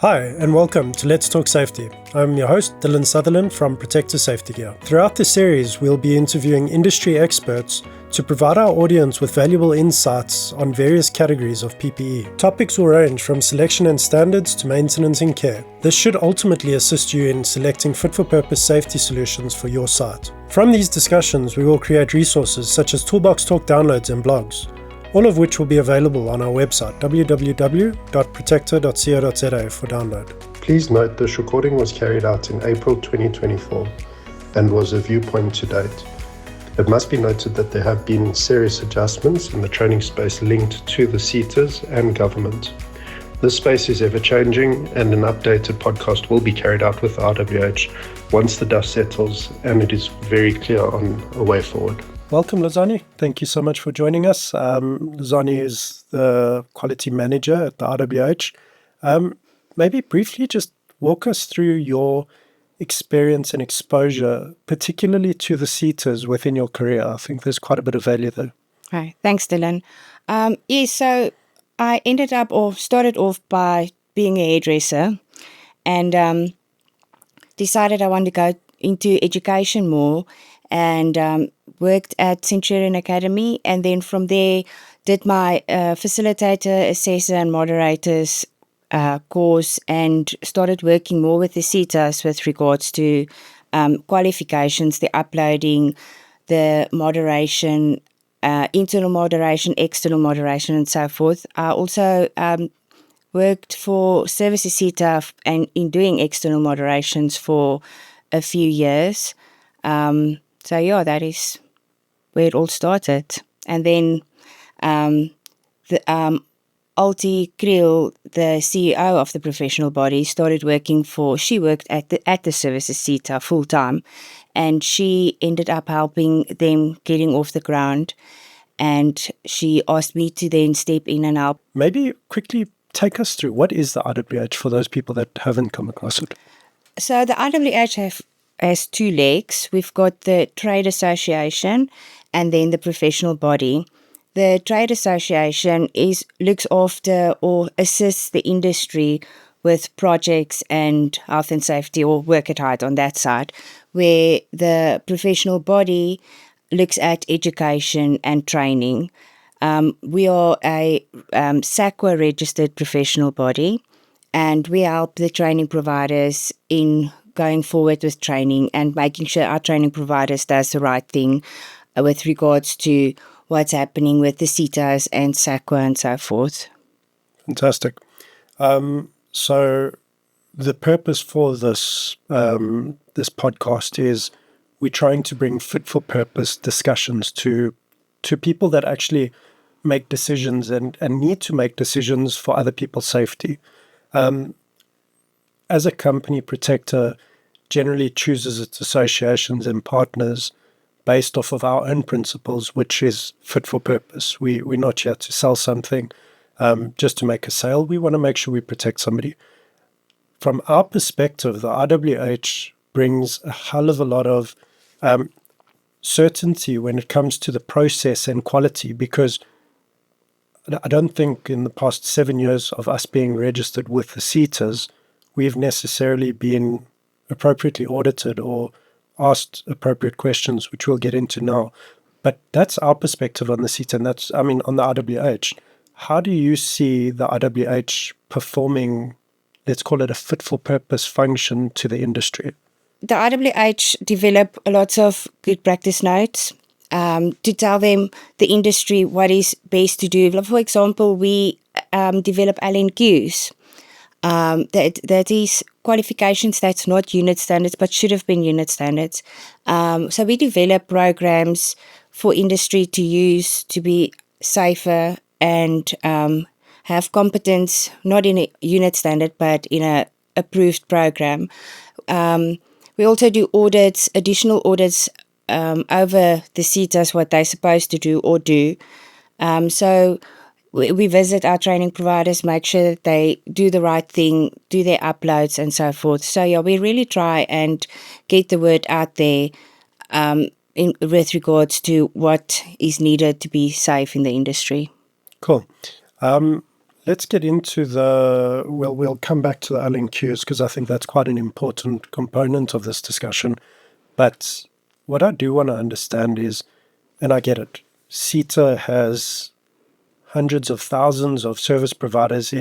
Hi, and welcome to Let's Talk Safety. I'm your host, Dylan Sutherland from Protector Safety Gear. Throughout this series, we'll be interviewing industry experts to provide our audience with valuable insights on various categories of PPE. Topics will range from selection and standards to maintenance and care. This should ultimately assist you in selecting fit-for-purpose safety solutions for your site. From these discussions, we will create resources such as Toolbox Talk downloads and blogs, all of which will be available on our website, www.protector.co.za, for download. Please note this recording was carried out in April 2024 and was a viewpoint to date. It must be noted that there have been serious adjustments in the training space linked to the SETAs and government. This space is ever-changing, and an updated podcast will be carried out with RWH once the dust settles and it is very clear on a way forward. Welcome, Lizahni. Thank you so much for joining us. Lizahni is the quality manager at the RWH. Maybe briefly just walk us through your experience and exposure, particularly to the SETAs within your career. I think there's quite a bit of value there. Hi, thanks, Dylan. So I started off by being a hairdresser and decided I wanted to go into education more, and worked at Centurion Academy, and then from there did my facilitator, assessor and moderators course, and started working more with the SETAs with regards to qualifications, the uploading, the moderation, internal moderation, external moderation and so forth. I also worked for Services SETA and in doing external moderations for a few years. That is where it all started. And then Alti Kriel, the CEO of the professional body, she worked at the Services SETA full time, and she ended up helping them getting off the ground, and she asked me to then step in and help. Maybe quickly take us through, what is the RWH for those people that haven't come across it? So the RWH has two legs. We've got the trade association and then the professional body. The trade association looks after or assists the industry with projects and health and safety, or work at height on that side, where the professional body looks at education and training. We are a SAQA registered professional body, and we help the training providers in going forward with training and making sure our training providers does the right thing with regards to what's happening with the SETAs and SAQA and so forth. Fantastic. So the purpose for this podcast is we're trying to bring fit-for-purpose discussions to people that actually make decisions and need to make decisions for other people's safety. As a company, Protector generally chooses its associations and partners based off of our own principles, which is fit for purpose. We're not here to sell something just to make a sale. We want to make sure we protect somebody. From our perspective, the RWH brings a hell of a lot of certainty when it comes to the process and quality, because I don't think in the past 7 years of us being registered with the SETAs, we've necessarily been appropriately audited or asked appropriate questions, which we'll get into now. But that's our perspective on the SETA, and on the RWH. How do you see the RWH performing, let's call it a fit-for-purpose function to the industry? The RWH develop lots of good practice notes to tell them, the industry, what is best to do. For example, we develop LNQs. That is qualifications that's not unit standards but should have been unit standards. So we develop programs for industry to use to be safer and have competence, not in a unit standard but in a approved program. We also do audits, additional audits over the SETAs, what they're supposed to do or do. So we visit our training providers, make sure that they do the right thing, do their uploads and so forth. So we really try and get the word out there with regards to what is needed to be safe in the industry. Cool. let's get into we'll come back to the LNQs because I think that's quite an important component of this discussion. But what I do want to understand is, and I get it, SETA has hundreds of thousands of service providers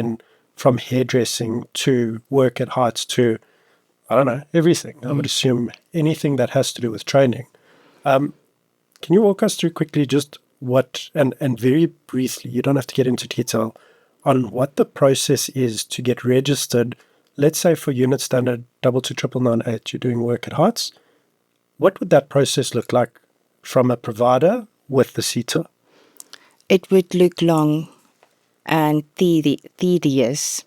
from hairdressing to work at heights to, I don't know, everything. I would assume anything that has to do with training. Can you walk us through quickly just what, and very briefly, you don't have to get into detail, on what the process is to get registered, let's say for unit standard 22998, you're doing work at heights. What would that process look like from a provider with the SETA? It would look long and tedious.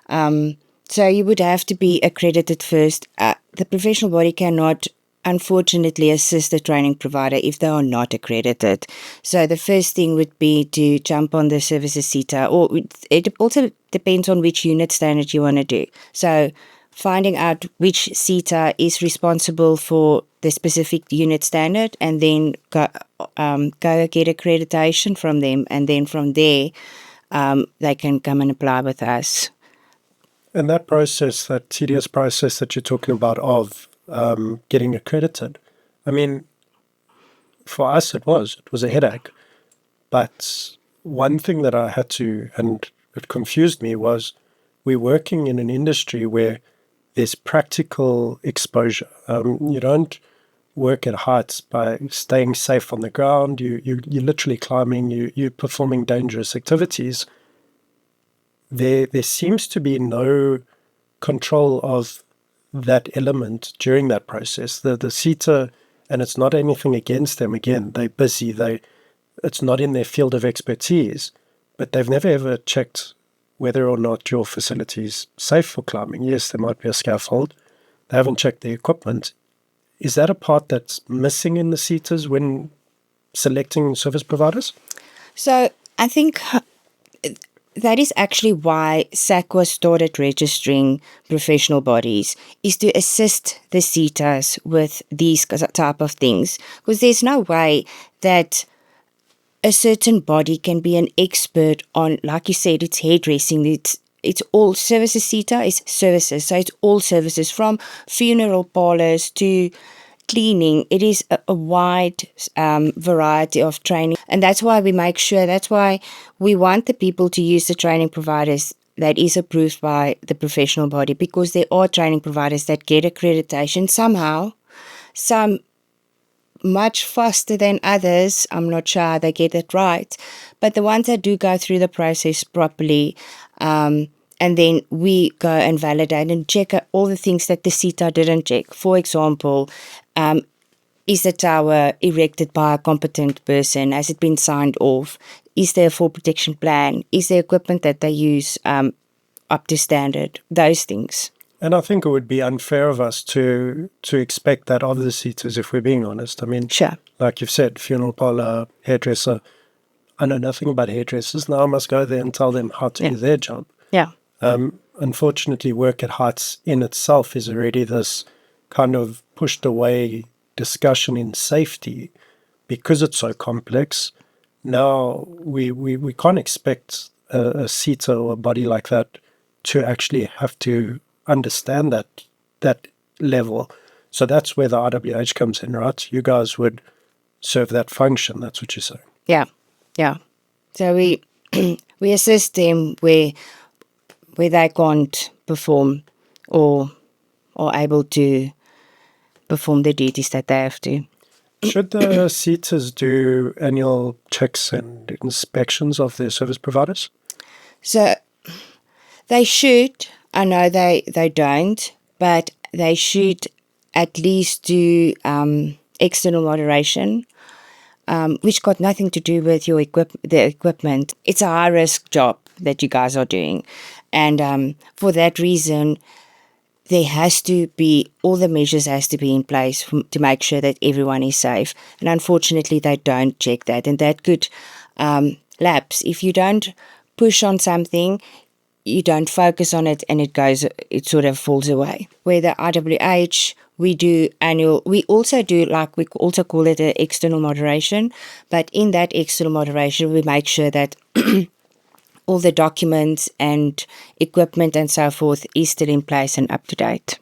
So you would have to be accredited first. The professional body cannot, unfortunately, assist the training provider if they are not accredited. So the first thing would be to jump on the services SETA, or it also depends on which unit standard you want to do. So finding out which SETA is responsible for the specific unit standard, and then go get accreditation from them, and then from there they can come and apply with us. And that process, that tedious process that you're talking about of getting accredited, I mean, for us it was a headache. But one thing that I had to, and it confused me, was we're working in an industry where there's practical exposure. You don't work at heights by staying safe on the ground. You're literally climbing. You're performing dangerous activities. There seems to be no control of that element during that process. The SETA, and it's not anything against them. Again, they're busy. It's not in their field of expertise, but they've never ever checked whether or not your facility is safe for climbing. Yes, there might be a scaffold. They haven't checked the equipment. Is that a part that's missing in the SETAs when selecting service providers? So I think that is actually why SACWA started registering professional bodies, is to assist the SETAs with these type of things. Because there's no way that a certain body can be an expert on, like you said, it's hairdressing, it's all services. SETA is services, so it's all services from funeral parlors to cleaning. It is a wide variety of training, and that's why we make sure, that's why we want the people to use the training providers that is approved by the professional body, because there are training providers that get accreditation somehow, some much faster than others. I'm not sure how they get it right, but the ones that do go through the process properly, and then we go and validate and check all the things that the SETA didn't check. For example, is the tower erected by a competent person? Has it been signed off? Is there a fall protection plan? Is the equipment that they use up to standard? Those things. And I think it would be unfair of us to expect that of the SETAs, if we're being honest. I mean, sure, like you've said, funeral parlor, hairdresser. I know nothing about hairdressers. Now I must go there and tell them how to do their job. Yeah. Unfortunately, work at heights in itself is already this kind of pushed away discussion in safety because it's so complex. Now we can't expect a SETA or a body like that to actually have to understand that level. So that's where the IWH comes in, right? You guys would serve that function. That's what you're saying. Yeah. So we we assist them where they can't perform or are able to perform the duties that they have to. Should the SETAs do annual checks and inspections of their service providers? So they should. I know they don't, but they should at least do external moderation, which got nothing to do with the equipment. It's a high-risk job that you guys are doing. And for that reason, there has to be, all the measures has to be in place to make sure that everyone is safe. And unfortunately, they don't check that. And that could lapse. If you don't push on something, you don't focus on it, and it sort of falls away. Where the IWH, we also call it an external moderation, but in that external moderation, we make sure that all the documents and equipment and so forth is still in place and up to date.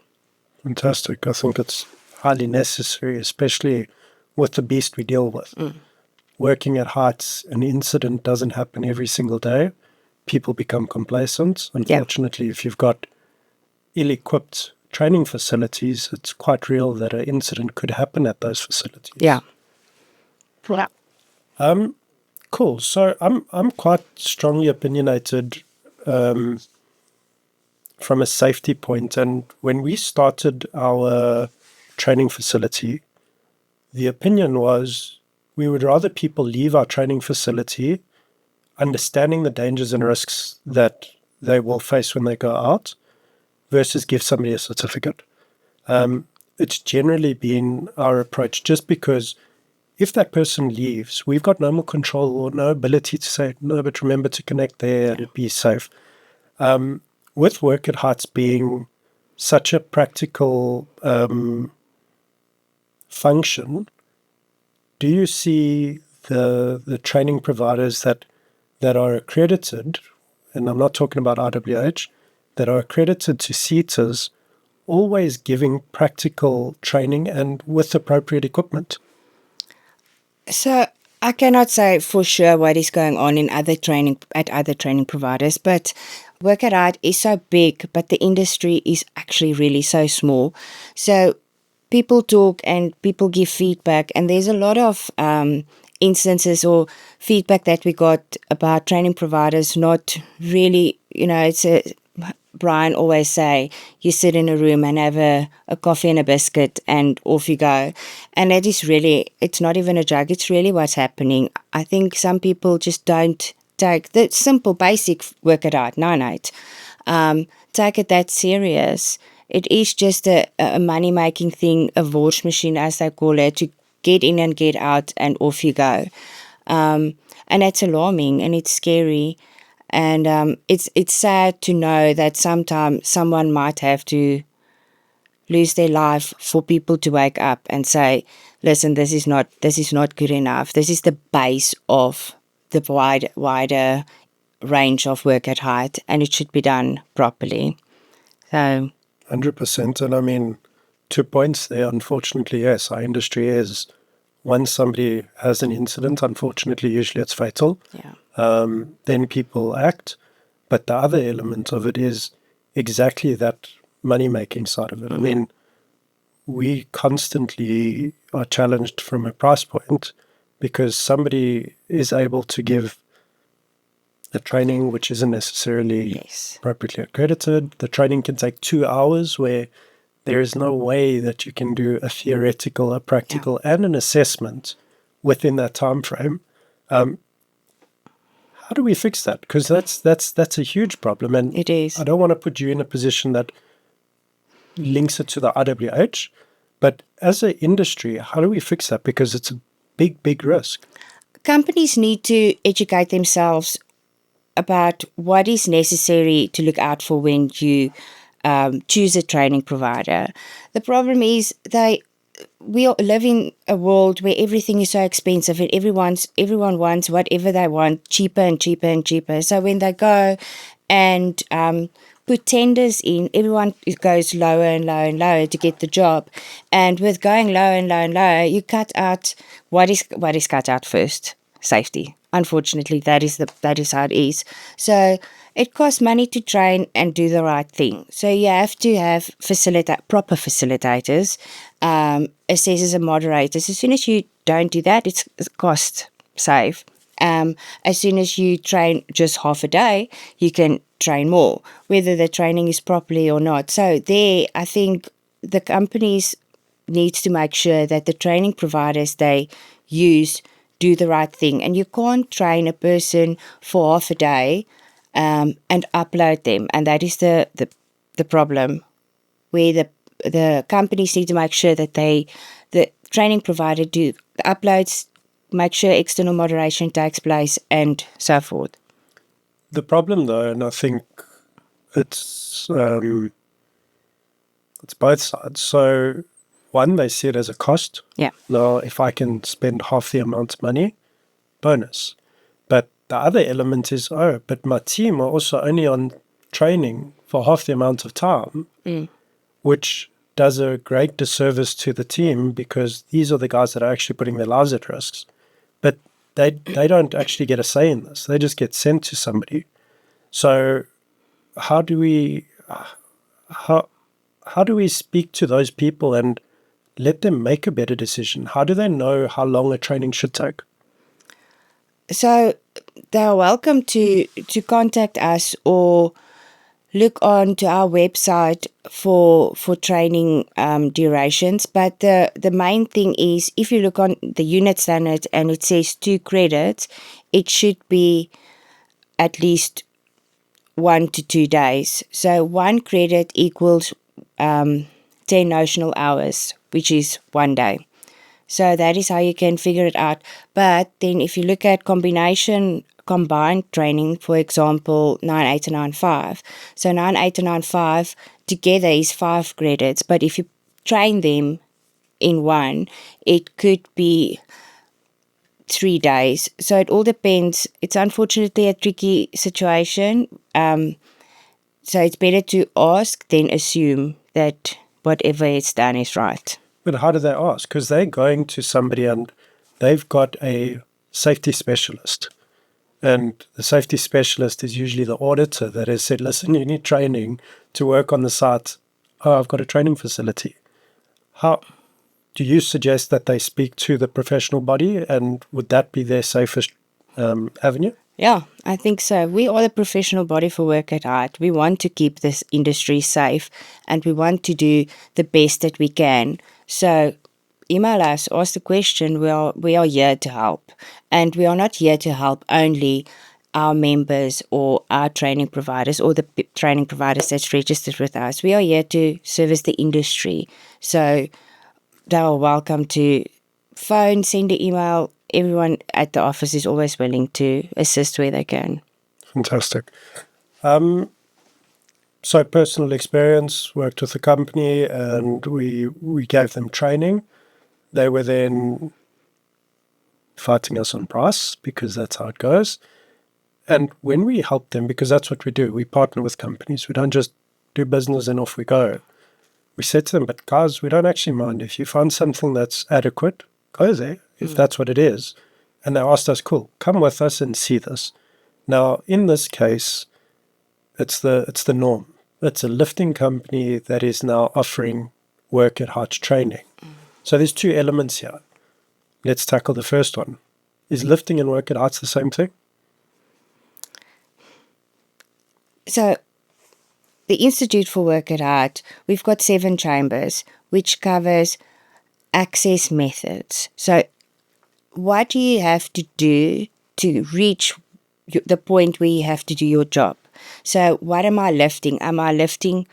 Fantastic. I think it's highly necessary, especially with the beast we deal with. Working at heights, an incident doesn't happen every single day. People become complacent. Unfortunately, if you've got ill-equipped training facilities, it's quite real that an incident could happen at those facilities. Yeah. Cool. So I'm quite strongly opinionated from a safety point. And when we started our training facility, the opinion was we would rather people leave our training facility understanding the dangers and risks that they will face when they go out versus give somebody a certificate. It's generally been our approach, just because if that person leaves, we've got no more control or no ability to say, no, but remember to connect there and be safe. With work at heights being such a practical function, do you see the training providers that are accredited, and I'm not talking about IWH, that are accredited to SETAs, always giving practical training and with appropriate equipment? So I cannot say for sure what is going on in other training providers, but work at height is so big, but the industry is actually really so small. So people talk and people give feedback, and there's a lot of instances or feedback that we got about training providers not really, Brian always say, you sit in a room and have a coffee and a biscuit and off you go. And that is really, it's not even a joke, it's really what's happening. I think some people just don't take the simple basic work at height, 9-8, take it that serious. It is just a money-making thing, a wash machine, as they call it, to get in and get out and off you go. And that's alarming and it's scary. And it's sad to know that sometimes someone might have to lose their life for people to wake up and say, listen, this is not good enough. This is the base of the wider range of work at height, and it should be done properly. So 100%. And I mean, 2 points there. Unfortunately, yes, our industry is, once somebody has an incident, unfortunately, usually it's fatal. yeah. Then people act. But the other element of it is exactly that money-making side of it. I mean, we constantly are challenged from a price point because somebody is able to give a training which isn't necessarily Yes. appropriately accredited. The training can take 2 hours, where there is no way that you can do a theoretical, a practical, and an assessment within that time frame. How do we fix that? Because that's a huge problem, and It is. I don't want to put you in a position that links it to the IWH, but as an industry, how do we fix that? Because it's a big risk. Companies need to educate themselves about what is necessary to look out for when you choose a training provider. The problem is we live in a world where everything is so expensive and everyone wants whatever they want, cheaper and cheaper and cheaper. So when they go and put tenders in, everyone goes lower and lower and lower to get the job. And with going lower and lower and lower, you cut out what is cut out first? Safety. Unfortunately, that is how it is. So it costs money to train and do the right thing. So you have to have proper facilitators, assessors and moderators. As soon as you don't do that, it's cost save. As soon as you train just half a day, you can train more, whether the training is properly or not. So there, I think the companies needs to make sure that the training providers they use do the right thing. And you can't train a person for half a day and upload them. And that is the problem, where the companies need to make sure that the training provider do the uploads, make sure external moderation takes place, and so forth. The problem, though, and I think it's both sides. So one, they see it as a cost. Yeah. Now, if I can spend half the amount of money, bonus. But the other element is, but my team are also only on training for half the amount of time, which does a great disservice to the team, because these are the guys that are actually putting their lives at risk. But they don't actually get a say in this. They just get sent to somebody. So how do we speak to those people and let them make a better decision? How do they know how long a training should take? So they are welcome to contact us or look on to our website for training durations. But the main thing is, if you look on the unit standard and it says 2 credits, it should be at least 1 to 2 days. So 1 credit equals 10 notional hours, which is 1 day. So that is how you can figure it out. But then if you look at combined training, for example, 9-8 and 9-5. So 9-8 and 9-5 together is 5 credits. But if you train them in one, it could be 3 days. So it all depends. It's unfortunately a tricky situation. So it's better to ask than assume that whatever is done is right. But how do they ask? Because they're going to somebody and they've got a safety specialist. And the safety specialist is usually the auditor that has said, listen, you need training to work on the site. Oh, I've got a training facility. How do you suggest that they speak to the professional body, and would that be their safest avenue? Yeah, I think so. We are the professional body for Work at Height. We want to keep this industry safe and we want to do the best that we can. So email us, ask the question. We are here to help. And we are not here to help only our members or our training providers or the training providers that's registered with us. We are here to service the industry. So they are welcome to phone, send an email. Everyone at the office is always willing to assist where they can. Fantastic. So personal experience, worked with a company and we gave them training. They were then fighting us on price because that's how it goes. And when we help them, because that's what we do, we partner with companies. We don't just do business and off we go. We said to them, but guys, we don't actually mind. If you find something that's adequate, go there, if that's what it is. And they asked us, cool, come with us and see this. Now, in this case, it's the norm. It's a lifting company that is now offering Work at Height training. So there's 2 elements here. Let's tackle the first one. Is lifting and Work at Height the same thing? So the Institute for Work at Height, we've got 7 chambers, which covers access methods. So what do you have to do to reach the point where you have to do your job? So what am I lifting? Am I lifting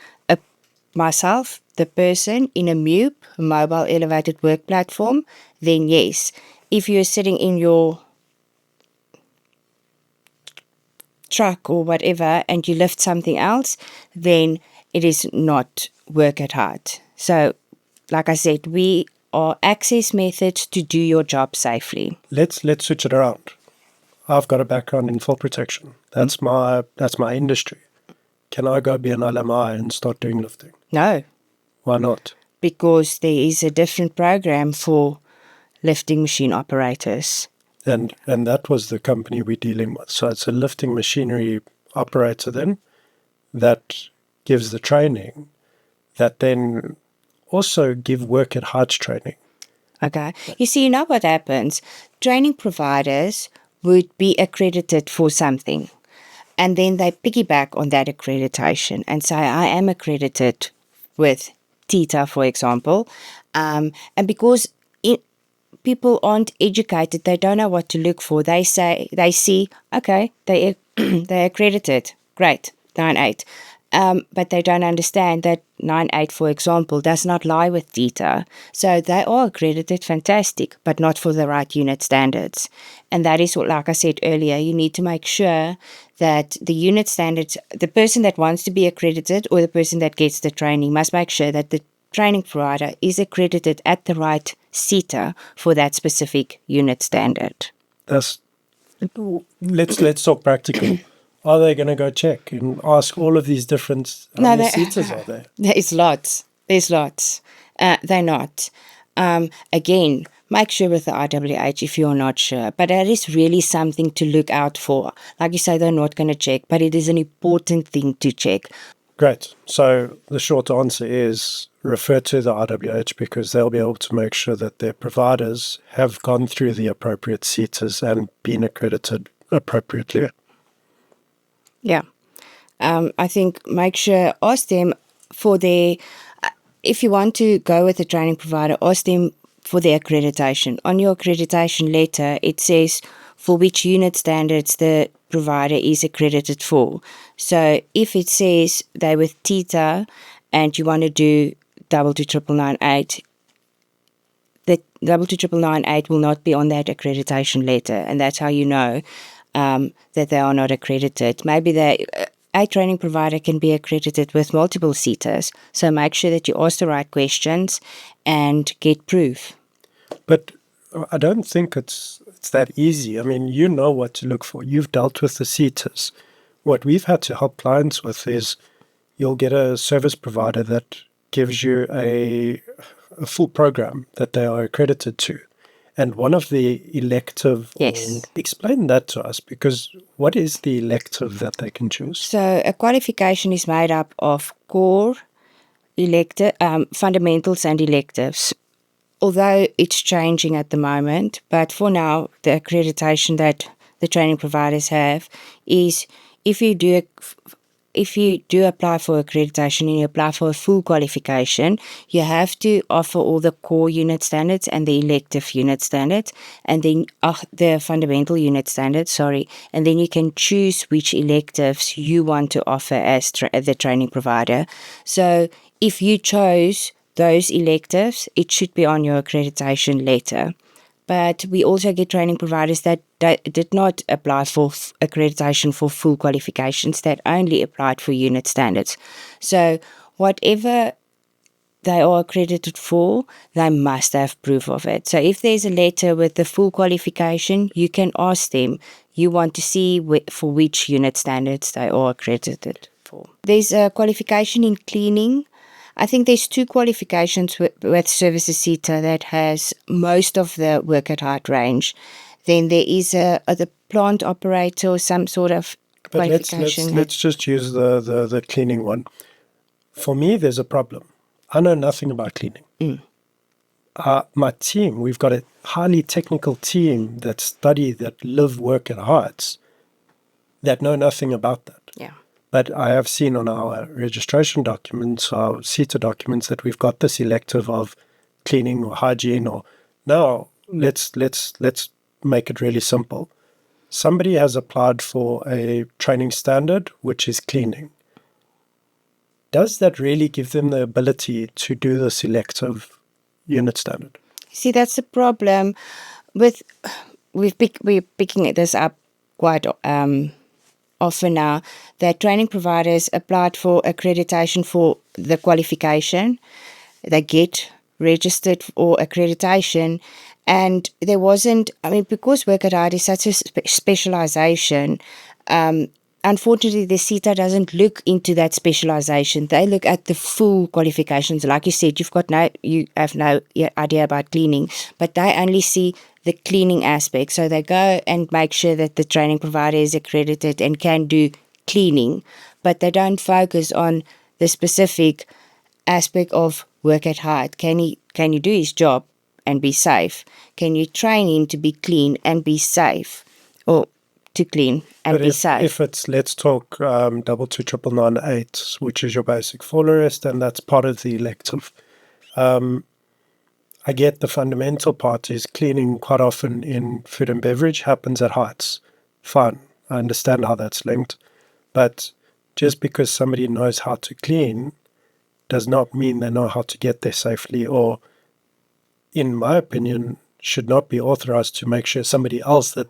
myself, the person, in a MUP, a mobile elevated work platform? Then yes. If you're sitting in your truck or whatever and you lift something else, then it is not Work at Height. So like I said, we are access methods to do your job safely. Let's switch it around. I've got a background in fall protection. That's my industry. Can I go be an LMI and start doing lifting? No. Why not? Because there is a different program for lifting machine operators. And that was the company we're dealing with. So it's a lifting machinery operator then that gives the training, that then also give Work at Height training. Okay. You know what happens? Training providers would be accredited for something. And then they piggyback on that accreditation and say, I am accredited with SETA, for example. And because people aren't educated, they don't know what to look for. They see, okay, they're accredited. Great, 9-8. But they don't understand that 9-8, for example, does not lie with SETA. So they are accredited, fantastic, but not for the right unit standards. And that is what, like I said earlier, you need to make sure that the unit standards, the person that wants to be accredited or the person that gets the training must make sure that the training provider is accredited at the right SETA for that specific unit standard. That's Let's talk practical. Are they going to go check and ask all of these different, how No, many they- seaters are there? There's lots. There's lots. They're not. Again, make sure with the IWH if you're not sure. But that is really something to look out for. Like you say, they're not going to check, but it is an important thing to check. Great. So the short answer is refer to the IWH because they'll be able to make sure that their providers have gone through the appropriate SETAs and been accredited appropriately. Yeah. I think make sure, ask them for their, if you want to go with a training provider, ask them for their accreditation. On your accreditation letter, it says for which unit standards the provider is accredited for. So if it says they're with SETA and you want to do 22998, the 22998 will not be on that accreditation letter, and that's how you know that they are not accredited. Maybe a training provider can be accredited with multiple SETAs, so make sure that you ask the right questions and get proof. But I don't think it's that easy. I mean, you know what to look for. You've dealt with the SETAs. What we've had to help clients with is you'll get a service provider that gives you a full program that they are accredited to. And one of the elective, Yes. Explain that to us, because what is the elective that they can choose? So a qualification is made up of core, fundamentals and electives. Although it's changing at the moment, but for now, the accreditation that the training providers have is if you do apply for accreditation and you apply for a full qualification, you have to offer all the core unit standards and the elective unit standards, and then the fundamental unit standards, and then you can choose which electives you want to offer as the training provider. So if you chose those electives, it should be on your accreditation letter. But we also get training providers that did not apply for accreditation for full qualifications, that only applied for unit standards. So whatever they are accredited for, they must have proof of it. So if there's a letter with the full qualification, you can ask them, you want to see for which unit standards they are accredited for. There's a qualification in cleaning. I think there's two qualifications with Services SETA that has most of the work at height range. Then there is the plant operator or some sort of qualification. But let's just use the cleaning one. For me, there's a problem. I know nothing about cleaning. My team, we've got a highly technical team that live, work at heights, that know nothing about that. Yeah. But I have seen on our registration documents, our SETA documents, that we've got this elective of cleaning or hygiene. Or now let's make it really simple. Somebody has applied for a training standard, which is cleaning. Does that really give them the ability to do the selective unit standard? See, that's the problem with we're picking this up quite often now, that training providers applied for accreditation for the qualification. They get registered for accreditation, and there wasn't, because work at height is such a specialization, unfortunately the SETA doesn't look into that specialization. They look at the full qualifications. Like you said, you have no idea about cleaning, but they only see the cleaning aspect. So they go and make sure that the training provider is accredited and can do cleaning, but they don't focus on the specific aspect of work at height. Can he do his job and be safe? Can you train him to be clean and be safe, or to clean and be safe? If it's, let's talk 22998, which is your basic fall arrest, and that's part of the elective. I get the fundamental part is cleaning quite often in food and beverage happens at heights. Fine, I understand how that's linked. But just because somebody knows how to clean does not mean they know how to get there safely, or, in my opinion, should not be authorized to make sure somebody else that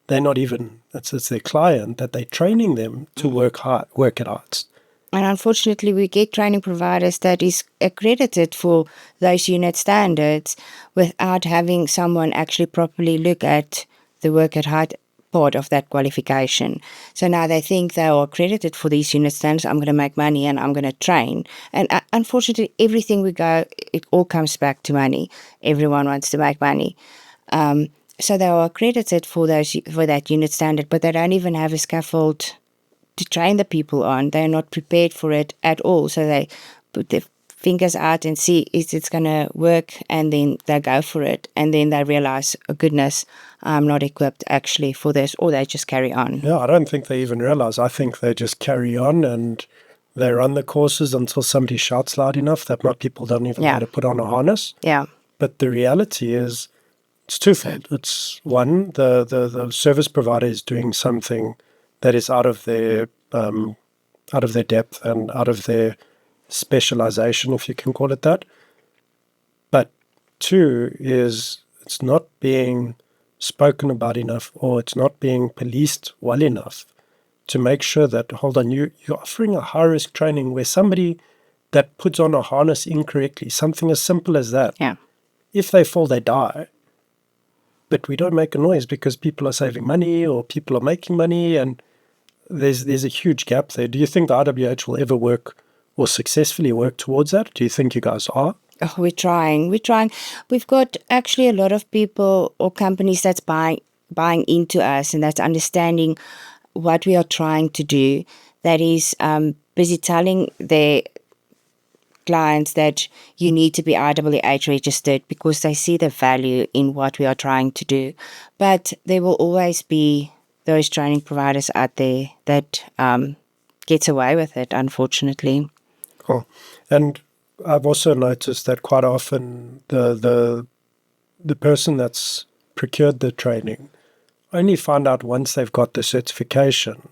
they're not even, it's their client, that they're training them to work at heights. And unfortunately, we get training providers that is accredited for those unit standards without having someone actually properly look at the work at height part of that qualification. So now they think they are accredited for these unit standards. I'm going to make money and I'm going to train. And unfortunately, everything we go, it all comes back to money. Everyone wants to make money. So they are accredited for that unit standard, but they don't even have a scaffold to train the people on. They're not prepared for it at all. So they put their fingers out and see if it's going to work, and then they go for it. And then they realize, oh goodness, I'm not equipped actually for this, or they just carry on. Yeah, I don't think they even realize. I think they just carry on and they run the courses until somebody shouts loud enough that most people don't even know how to put on a harness. Yeah. But the reality is, it's twofold. It's one, the service provider is doing something that is out of their depth and out of their specialization, if you can call it that. But two is, it's not being spoken about enough, or it's not being policed well enough to make sure that, hold on, you're offering a high-risk training where somebody that puts on a harness incorrectly, something as simple as that, if they fall, they die. But we don't make a noise because people are saving money or people are making money, and there's a huge gap there. Do you think the IWH will ever work or successfully work towards that? Do you think you guys are? Oh, we're trying. We've got actually a lot of people or companies that's buying into us, and that's understanding what we are trying to do. That is busy telling their clients that you need to be IWH registered because they see the value in what we are trying to do. But there will always be those training providers out there that gets away with it, unfortunately. Cool. And I've also noticed that quite often the person that's procured the training only find out once they've got the certification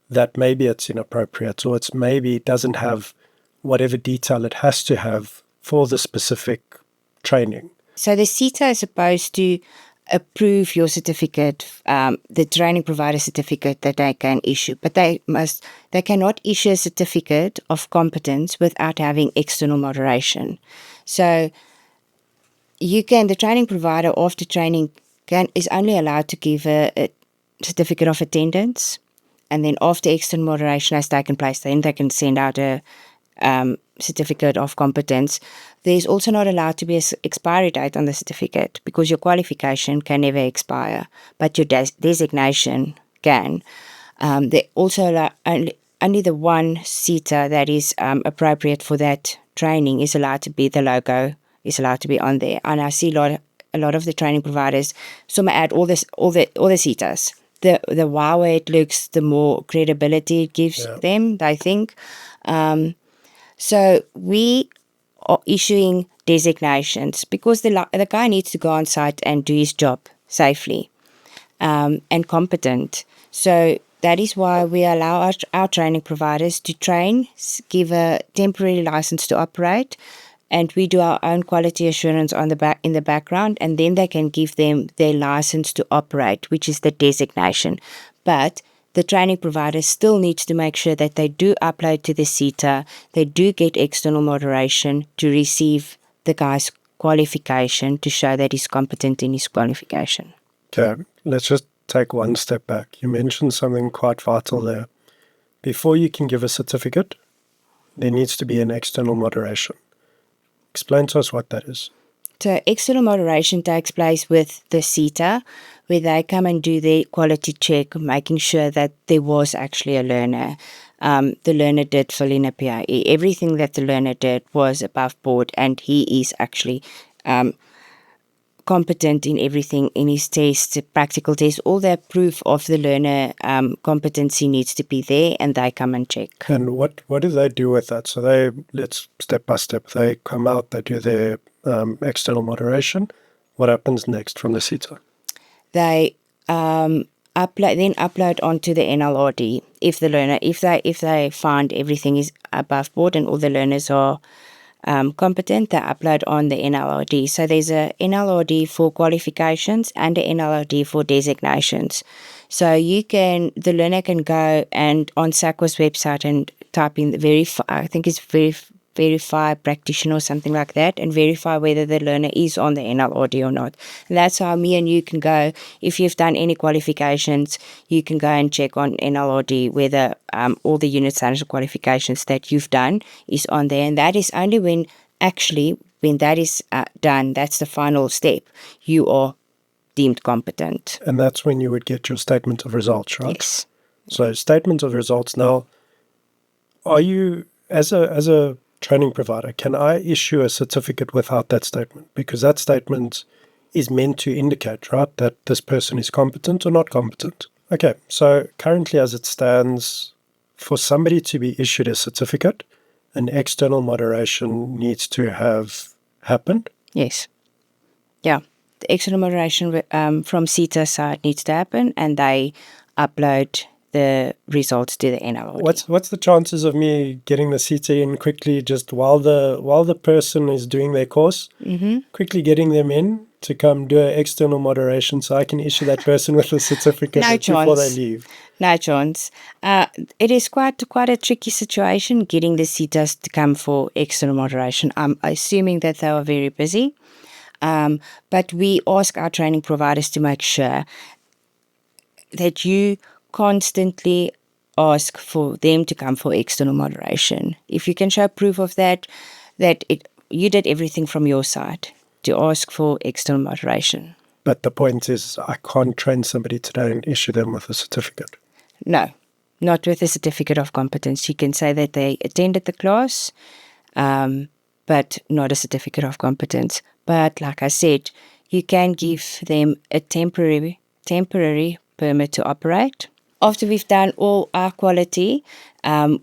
that maybe it's inappropriate, or it's maybe it doesn't have whatever detail it has to have for the specific training. So the SETA is supposed to approve your certificate, the training provider certificate that they can issue, but they cannot issue a certificate of competence without having external moderation. So the training provider after training is only allowed to give a certificate of attendance, and then after external moderation has taken place, then they can send out a certificate of competence. There's also not allowed to be an expiry date on the certificate because your qualification can never expire, but your designation can. They also allow only the one SETA that is appropriate for that training is allowed to be, the logo is allowed to be on there. And I see a lot of the training providers, some add all the SETAs. The wilder it looks, the more credibility it gives them, they think. So we are issuing designations because the guy needs to go on site and do his job safely and competent. So that is why we allow our training providers to train, give a temporary license to operate, and we do our own quality assurance in the background, and then they can give them their license to operate, which is the designation. But the training provider still needs to make sure that they do upload to the SETA, they do get external moderation to receive the guy's qualification to show that he's competent in his qualification. Okay, let's just take one step back. You mentioned something quite vital there. Before you can give a certificate, there needs to be an external moderation. Explain to us what that is. So external moderation takes place with the SETA, where they come and do their quality check, making sure that there was actually a learner. The learner did fill in a PIE. Everything that the learner did was above board, and he is actually competent in everything, in his tests, practical tests. All the proof of the learner competency needs to be there, and they come and check. And what do they do with that? So let's step by step. They come out, they do their external moderation. What happens next from the SETA? They upload onto the NLRD if they find everything is above board and all the learners are competent. They upload on the NLRD. So there's a NLRD for qualifications and a NLRD for designations. So the learner can go and on SAQA's website and type in I think it's verify practitioner or something like that, and verify whether the learner is on the NLRD or not. And that's how me and you can go, if you've done any qualifications, you can go and check on NLRD whether all the unit standards or qualifications that you've done is on there. And that is only when that is done, that's the final step. You are deemed competent. And that's when you would get your statement of results, right? Yes. So statement of results. Now, are you, as a training provider, can I issue a certificate without that statement? Because that statement is meant to indicate, right, that this person is competent or not competent. Okay, so currently as it stands, for somebody to be issued a certificate, an external moderation needs to have happened. Yes. Yeah. The external moderation from SETA side needs to happen, and they upload the results to the NLRD. What's the chances of me getting the SETA in quickly, just while the person is doing their course, quickly getting them in to come do an external moderation so I can issue that person with a certificate before they leave? No chance. It is quite a tricky situation getting the SETAs to come for external moderation. I'm assuming that they are very busy. But we ask our training providers to make sure that you constantly ask for them to come for external moderation. If you can show proof of that you did everything from your side to ask for external moderation. But the point is, I can't train somebody today and issue them with a certificate. No, not with a certificate of competence. You can say that they attended the class, but not a certificate of competence. But like I said, you can give them a temporary permit to operate. After we've done all our quality,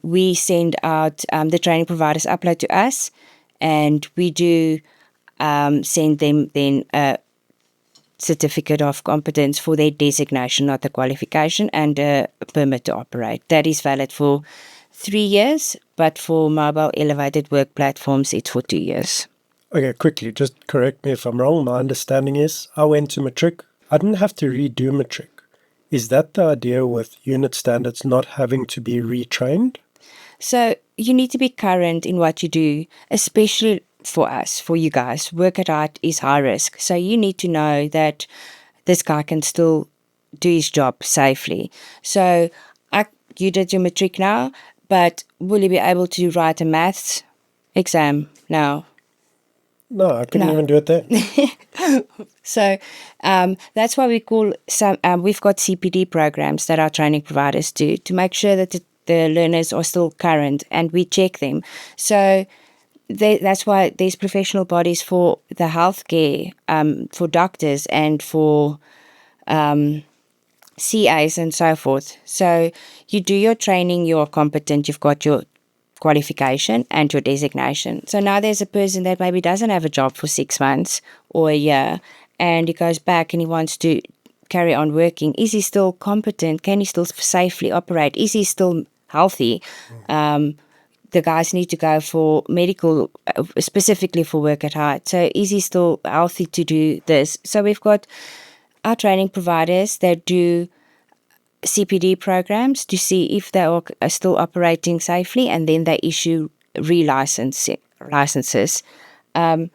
we send out the training providers upload to us, and we do send them then a certificate of competence for their designation, not the qualification, and a permit to operate. That is valid for 3 years, but for mobile elevated work platforms, it's for 2 years. Okay, quickly, just correct me if I'm wrong. My understanding is I went to matric. I didn't have to redo matric. Is that the idea with unit standards not having to be retrained? So you need to be current in what you do, especially for us, for you guys. Work at height is high risk. So you need to know that this guy can still do his job safely. So you did your matric now, but will you be able to write a maths exam now? No, I couldn't even do it there. So that's why we call we've got CPD programs that our training providers do to make sure that the learners are still current, and we check them. So that's why there's professional bodies for the healthcare, for doctors and for CAs and so forth. So you do your training, you're competent, you've got your qualification and your designation. So now there's a person that maybe doesn't have a job for 6 months or a year, and he goes back and he wants to carry on working. Is he still competent? Can he still safely operate? Is he still healthy? The guys need to go for medical, specifically for work at height. So is he still healthy to do this? So we've got our training providers that do CPD programs to see if they are still operating safely, and then they issue licenses. And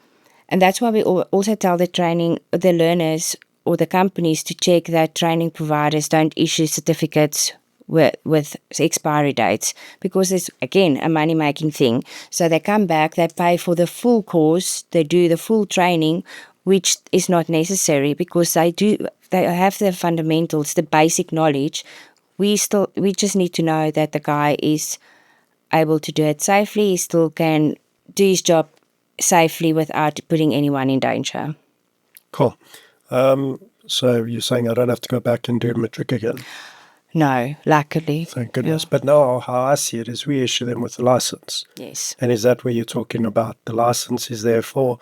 that's why we also tell the learners or the companies to check that training providers don't issue certificates with expiry dates, because it's, again, a money-making thing. So they come back, they pay for the full course, they do the full training, which is not necessary because they have the fundamentals, the basic knowledge. We just need to know that the guy is able to do it safely, he still can do his job safely without putting anyone in danger. Cool. So you're saying I don't have to go back and do matric again? No, luckily. Thank goodness. Yeah. But now how I see it is we issue them with a license. Yes. And is that where you're talking about? The license is there for,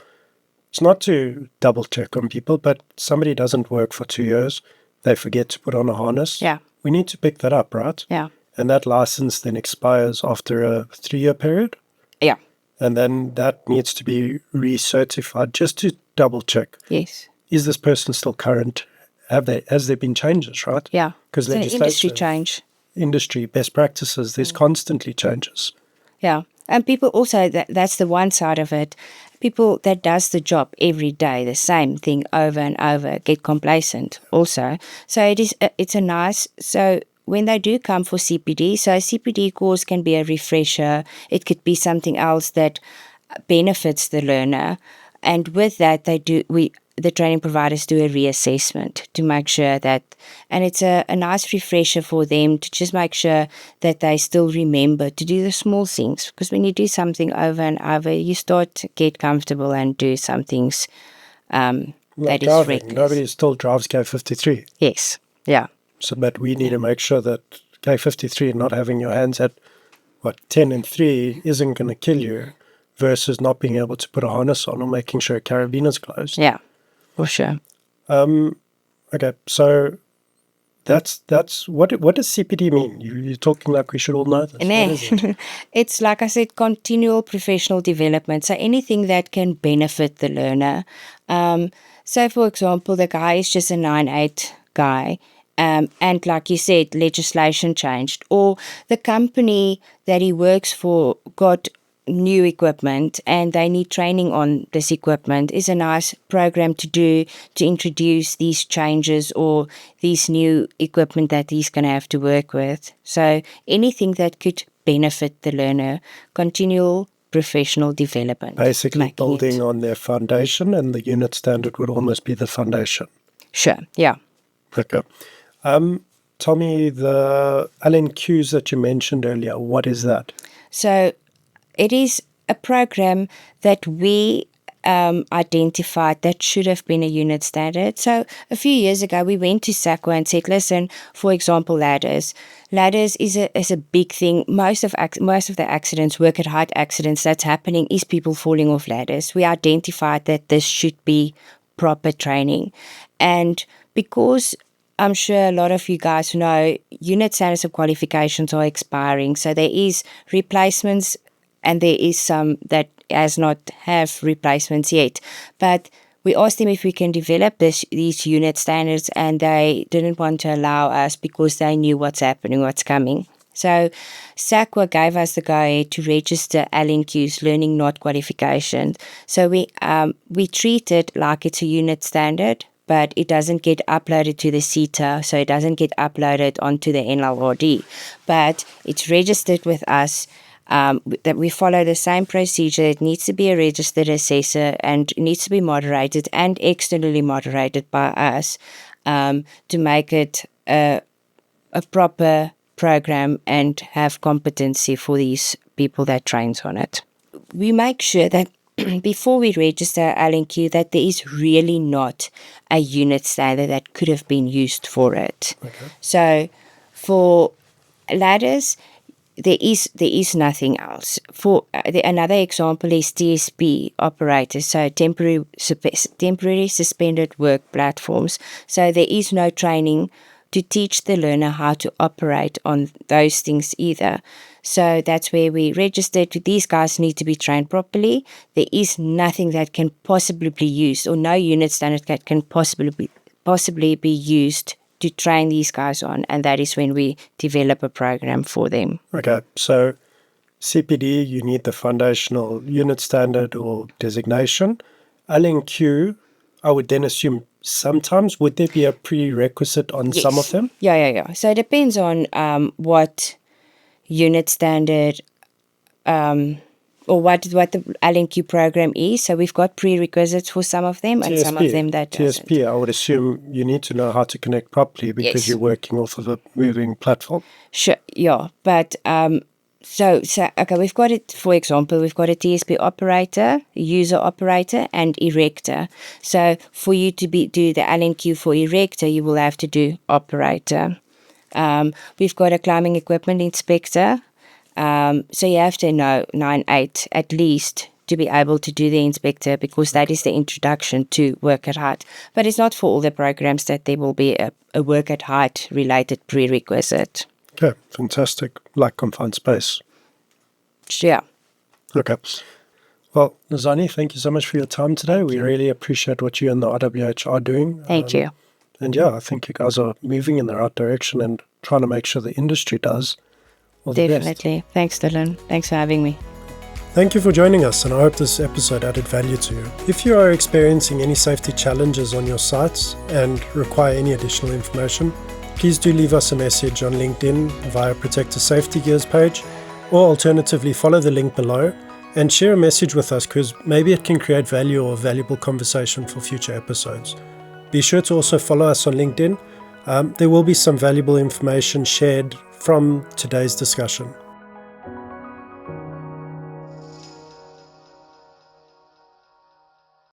it's not to double check on people, but somebody doesn't work for 2 years, they forget to put on a harness. Yeah. We need to pick that up, right? Yeah. And that license then expires after a 3-year period? Yeah. And then that needs to be recertified just to double check. Yes. Is this person still current? Has there been changes, right? Yeah. Because industry change. Industry, best practices, there's constantly changes. Yeah. And people also, that's the one side of it. People that does the job every day, the same thing over and over, get complacent also. So it's a nice, so when they do come for CPD, so a CPD course can be a refresher. It could be something else that benefits the learner. And with that, the training providers do a reassessment to make sure that, and it's a nice refresher for them to just make sure that they still remember to do the small things. Because when you do something over and over, you start to get comfortable and do some things Like that is driving. reckless. Nobody still drives K53. Yes, yeah. So, but we need to make sure that K53, not having your hands at, 10 and 3 isn't going to kill you versus not being able to put a harness on or making sure a carabiner closed. Yeah, for sure. Okay, so that's what does CPD mean? You're talking like we should all know this. What is it? It's like I said, continual professional development. So anything that can benefit the learner. So for example, the guy is just a 9/8 guy. And like you said, legislation changed, or the company that he works for got new equipment and they need training on this equipment. Is a nice program to do to introduce these changes or these new equipment that he's going to have to work with. So anything that could benefit the learner, continual professional development. Basically building on their foundation, and the unit standard would almost be the foundation. Sure, yeah. Okay. Tell me, the LNQs that you mentioned earlier, what is that? So it is a program that we identified that should have been a unit standard. So a few years ago, we went to SACWA and said, listen, for example, ladders. Ladders is a big thing. Most of the accidents, work at height accidents that's happening is people falling off ladders. We identified that this should be proper training. And because I'm sure a lot of you guys know unit standards of qualifications are expiring. So there is replacements and there is some that has not have replacements yet. But we asked them if we can develop these unit standards, and they didn't want to allow us because they knew what's happening, what's coming. So SACWA gave us the go-ahead to register LNQs, learning not qualifications. So we treat it like it's a unit standard, but it doesn't get uploaded to the SETA, so it doesn't get uploaded onto the NLRD. But it's registered with us, that we follow the same procedure. It needs to be a registered assessor and it needs to be moderated and externally moderated by us to make it a proper program and have competency for these people that trains on it. We make sure that before we register LNQ that there is really not a unit standard that could have been used for it. Okay. So for ladders, there is nothing else. For another example is TSP operators, so temporary suspended work platforms. So there is no training to teach the learner how to operate on those things either. So that's where we registered. These guys need to be trained properly. There is nothing that can possibly be used, or no unit standard that can possibly be used to train these guys on, and that is when we develop a program for them. Okay, so CPD, you need the foundational unit standard or designation. LNQ, I would then assume sometimes, would there be a prerequisite on some of them? Yeah. So it depends on what unit standard or what the LNQ program is. So we've got prerequisites for some of them, and some of them that doesn't. TSP, I would assume you need to know how to connect properly because you're working off of a moving platform. Sure, yeah. But so okay, we've got it. For example, we've got a TSP operator, user operator, and erector. So for you to do the LNQ for erector, you will have to do operator. We've got a climbing equipment inspector. So you have to know 9/8 at least to be able to do the inspector, because that is the introduction to work at height. But it's not for all the programs that there will be a work at height related prerequisite. Okay, fantastic. Like confined space. Yeah. Okay. Well, Lizahni, thank you so much for your time today. We really appreciate what you and the RWH are doing. Thank you. And yeah, I think you guys are moving in the right direction and trying to make sure the industry does. Definitely. Thanks, Dylan. Thanks for having me. Thank you for joining us, and I hope this episode added value to you. If you are experiencing any safety challenges on your sites and require any additional information, please do leave us a message on LinkedIn via Protector Safety Gear's page, or alternatively follow the link below and share a message with us, because maybe it can create value or a valuable conversation for future episodes. Be sure to also follow us on LinkedIn. There will be some valuable information shared from today's discussion.